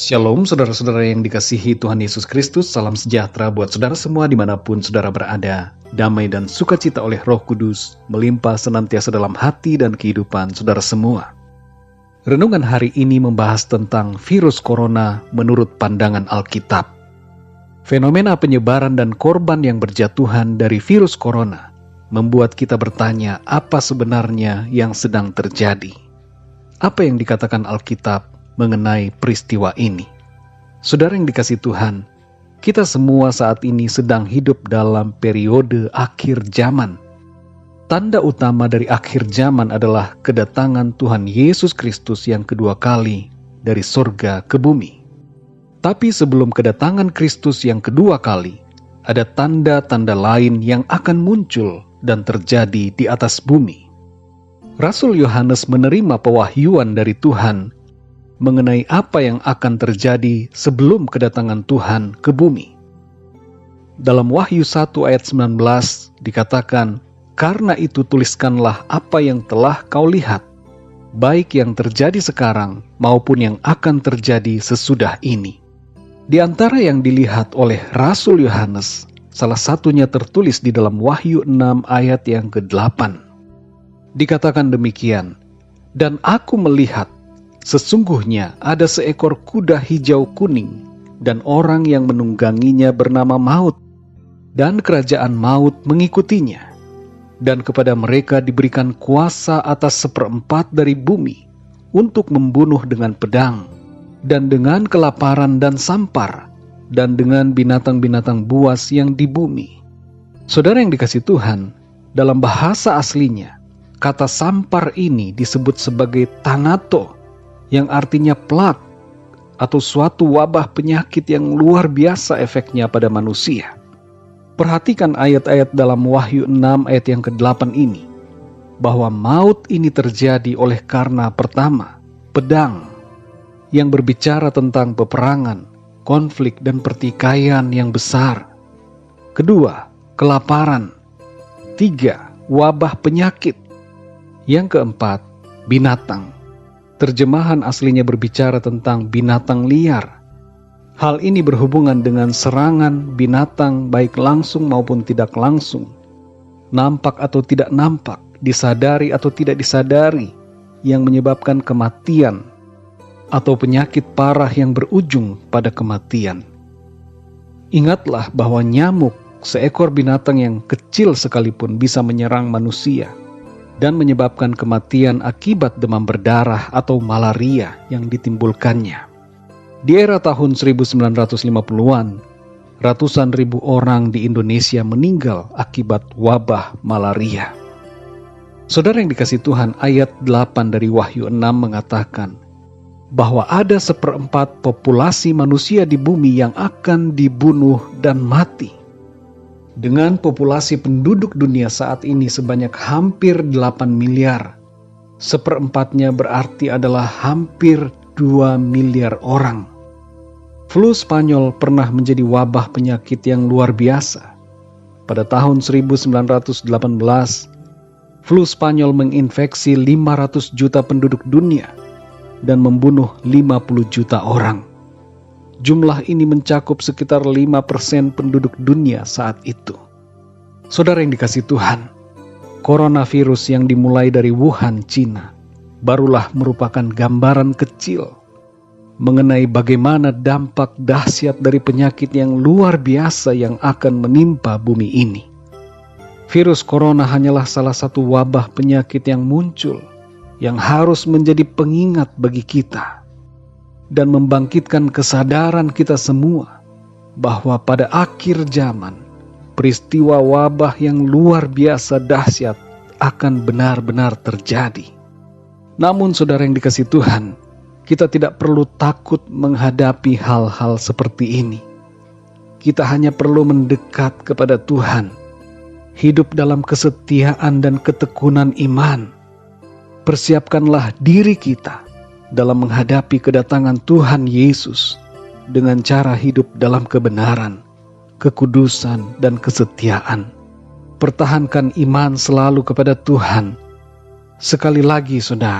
Shalom saudara-saudara yang dikasihi Tuhan Yesus Kristus, salam sejahtera buat saudara semua dimanapun saudara berada. Damai dan sukacita oleh Roh Kudus melimpah senantiasa dalam hati dan kehidupan saudara semua. Renungan hari ini membahas tentang virus corona menurut pandangan Alkitab. Fenomena penyebaran dan korban yang berjatuhan dari virus corona membuat kita bertanya apa sebenarnya yang sedang terjadi. Apa yang dikatakan Alkitab mengenai peristiwa ini? Saudara yang dikasihi Tuhan, kita semua saat ini sedang hidup dalam periode akhir zaman. Tanda utama dari akhir zaman adalah kedatangan Tuhan Yesus Kristus yang kedua kali dari surga ke bumi. Tapi sebelum kedatangan Kristus yang kedua kali, ada tanda-tanda lain yang akan muncul dan terjadi di atas bumi. Rasul Yohanes menerima pewahyuan dari Tuhan mengenai apa yang akan terjadi sebelum kedatangan Tuhan ke bumi. Dalam Wahyu 1 ayat 19 dikatakan, "Karena itu tuliskanlah apa yang telah kau lihat, baik yang terjadi sekarang maupun yang akan terjadi sesudah ini." Di antara yang dilihat oleh Rasul Yohanes, salah satunya tertulis di dalam Wahyu 6 ayat yang ke-8. Dikatakan demikian, "Dan aku melihat, sesungguhnya ada seekor kuda hijau kuning, dan orang yang menungganginya bernama Maut, dan kerajaan Maut mengikutinya. Dan kepada mereka diberikan kuasa atas 1/4 dari bumi, untuk membunuh dengan pedang, dan dengan kelaparan dan sampar, dan dengan binatang-binatang buas yang di bumi." Saudara yang dikasihi Tuhan, dalam bahasa aslinya, kata sampar ini disebut sebagai Thanato, yang artinya plak atau suatu wabah penyakit yang luar biasa efeknya pada manusia. Perhatikan ayat-ayat dalam Wahyu 6 ayat yang ke-8 ini, bahwa maut ini terjadi oleh karena pertama, pedang, yang berbicara tentang peperangan, konflik dan pertikaian yang besar. Kedua, kelaparan. Tiga, wabah penyakit. Yang keempat, binatang. Terjemahan aslinya berbicara tentang binatang liar. Hal ini berhubungan dengan serangan binatang baik langsung maupun tidak langsung, nampak atau tidak nampak, disadari atau tidak disadari, yang menyebabkan kematian atau penyakit parah yang berujung pada kematian. Ingatlah bahwa nyamuk, seekor binatang yang kecil sekalipun, bisa menyerang manusia dan menyebabkan kematian akibat demam berdarah atau malaria yang ditimbulkannya. Di era tahun 1950-an, ratusan ribu orang di Indonesia meninggal akibat wabah malaria. Saudara yang dikasihi Tuhan, ayat 8 dari Wahyu 6 mengatakan bahwa ada 1/4 populasi manusia di bumi yang akan dibunuh dan mati. Dengan populasi penduduk dunia saat ini sebanyak hampir 8 miliar, 1/4-nya berarti adalah hampir 2 miliar orang. Flu Spanyol pernah menjadi wabah penyakit yang luar biasa. Pada tahun 1918, flu Spanyol menginfeksi 500 juta penduduk dunia dan membunuh 50 juta orang. Jumlah ini mencakup sekitar 5% penduduk dunia saat itu. Saudara yang dikasihi Tuhan, coronavirus yang dimulai dari Wuhan, Cina, barulah merupakan gambaran kecil mengenai bagaimana dampak dahsyat dari penyakit yang luar biasa yang akan menimpa bumi ini. Virus corona hanyalah salah satu wabah penyakit yang muncul, yang harus menjadi pengingat bagi kita dan membangkitkan kesadaran kita semua bahwa pada akhir zaman, peristiwa wabah yang luar biasa dahsyat akan benar-benar terjadi. Namun saudara yang dikasihi Tuhan, kita tidak perlu takut menghadapi hal-hal seperti ini. Kita hanya perlu mendekat kepada Tuhan, hidup dalam kesetiaan dan ketekunan iman. Persiapkanlah diri kita dalam menghadapi kedatangan Tuhan Yesus dengan cara hidup dalam kebenaran, kekudusan, dan kesetiaan. Pertahankan iman selalu kepada Tuhan. Sekali lagi, saudara,